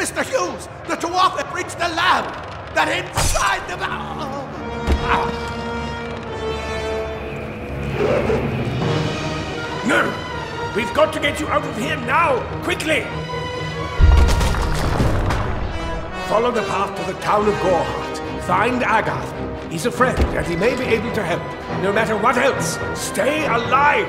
Mr. Hughes, the dwarf that reached the lab! They're inside the... No! We've got to get you out of here now! Quickly! Follow the path to the town of Gorehart. Find Agath. He's a friend, and he may be able to help. No matter what else, stay alive!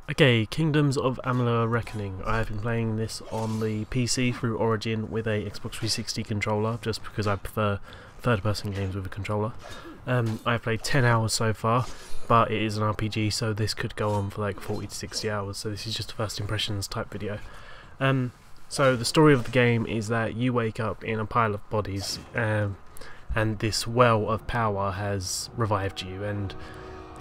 Okay, Kingdoms of Amalur Reckoning. I have been playing this on the PC through Origin with a Xbox 360 controller, just because I prefer third-person games with a controller. I've played 10 hours so far, but it is an RPG, so this could go on for like 40 to 60 hours, so this is just a first impressions type video. So the story of the game is that you wake up in a pile of bodies, and this well of power has revived you, and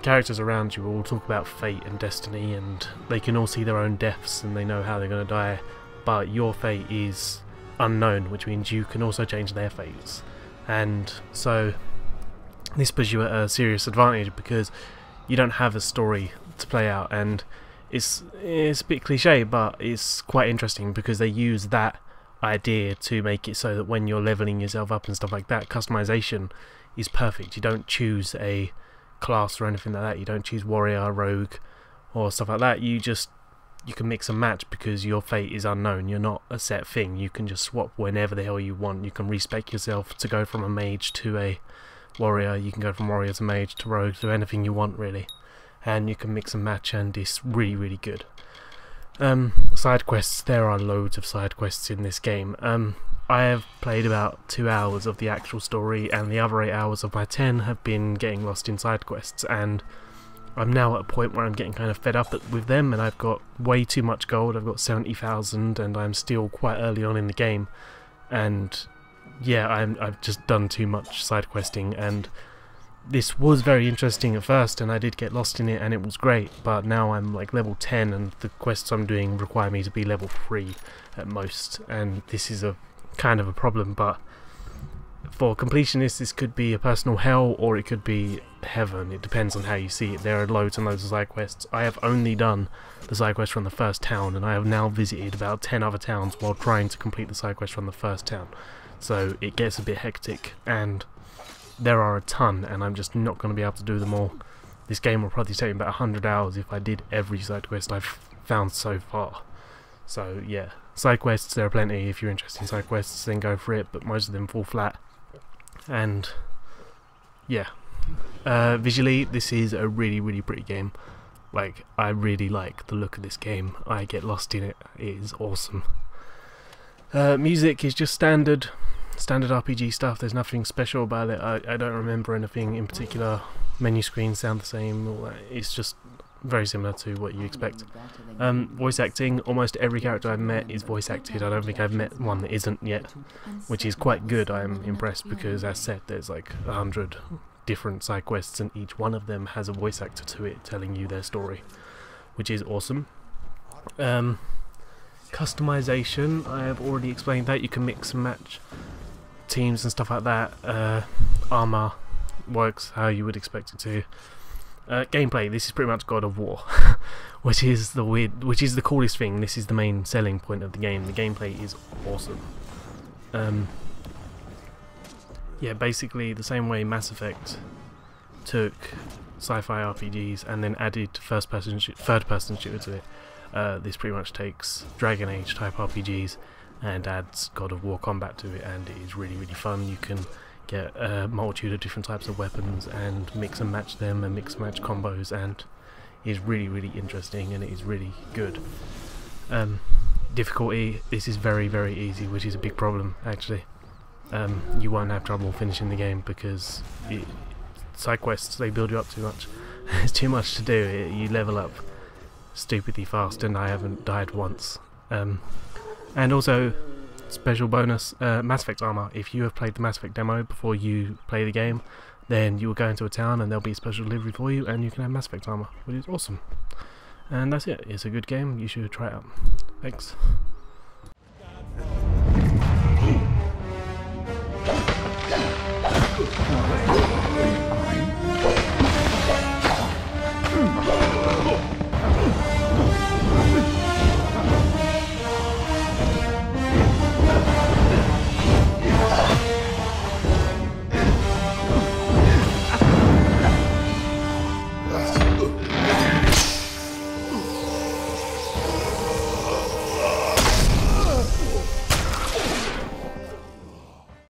characters around you all talk about fate and destiny, and they can all see their own deaths and they know how they're going to die, but your fate is unknown, which means you can also change their fates. And so this puts you at a serious advantage because you don't have a story to play out, and it's a bit cliche, but it's quite interesting because they use that idea to make it so that when you're leveling yourself up and stuff like that, customization is perfect. You don't choose a class or anything like that. You don't choose warrior, rogue or stuff like that. You can mix and match because your fate is unknown. You're not a set thing. You can just swap whenever the hell you want. You can respec yourself to go from a mage to a warrior. You can go from warrior to mage to rogue to anything you want really, and you can mix and match, and it's really, really good. Side quests, there are loads of side quests in this game. I have played about 2 hours of the actual story, and the other 8 hours of my 10 have been getting lost in side quests, and I'm now at a point where I'm getting kind of fed up with them, and I've got way too much gold. I've got 70,000 and I'm still quite early on in the game, and yeah, I've just done too much side questing, and this was very interesting at first and I did get lost in it and it was great, but now I'm like level 10 and the quests I'm doing require me to be level 3 at most, and this is a kind of a problem. But for completionists this could be a personal hell or it could be heaven. It depends on how you see it. There are loads and loads of side quests. I have only done the side quest from the first town, and I have now visited about 10 other towns while trying to complete the side quest from the first town, so it gets a bit hectic and there are a ton, and I'm just not going to be able to do them all. This game will probably take me about 100 hours if I did every side quest I've found so far. So yeah, side quests, there are plenty. If you're interested in side quests, then go for it, but most of them fall flat. And yeah, visually this is a really, really pretty game. Like, I really like the look of this game. I get lost in it. It is awesome. Music is just standard RPG stuff. There's nothing special about it. I don't remember anything in particular. Menu screens sound the same. It's just very similar to what you expect. Voice acting, almost every character I've met is voice acted. I don't think I've met one that isn't yet, which is quite good. I'm impressed because, as said, there's like 100 different side quests and each one of them has a voice actor to it telling you their story, which is awesome. Customization, I have already explained that. You can mix and match teams and stuff like that. Armor works how you would expect it to. Gameplay, this is pretty much God of War, which is the coolest thing. This is the main selling point of the game. The gameplay is awesome. Yeah, basically the same way Mass Effect took sci-fi RPGs and then added third-person shooter to it. This pretty much takes Dragon Age type RPGs and adds God of War combat to it, and it is really, really fun. You can get a multitude of different types of weapons and mix and match them and mix and match combos, and it is really, really interesting and it is really good. Difficulty, this is very, very easy, which is a big problem actually. You won't have trouble finishing the game because side quests, they build you up too much. There's too much to do. You level up stupidly fast and I haven't died once. And also, special bonus, Mass Effect armor. If you have played the Mass Effect demo before you play the game, then you will go into a town and there'll be a special delivery for you and you can have Mass Effect armor, which is awesome. And that's it. It's a good game. You should try it out. Thanks.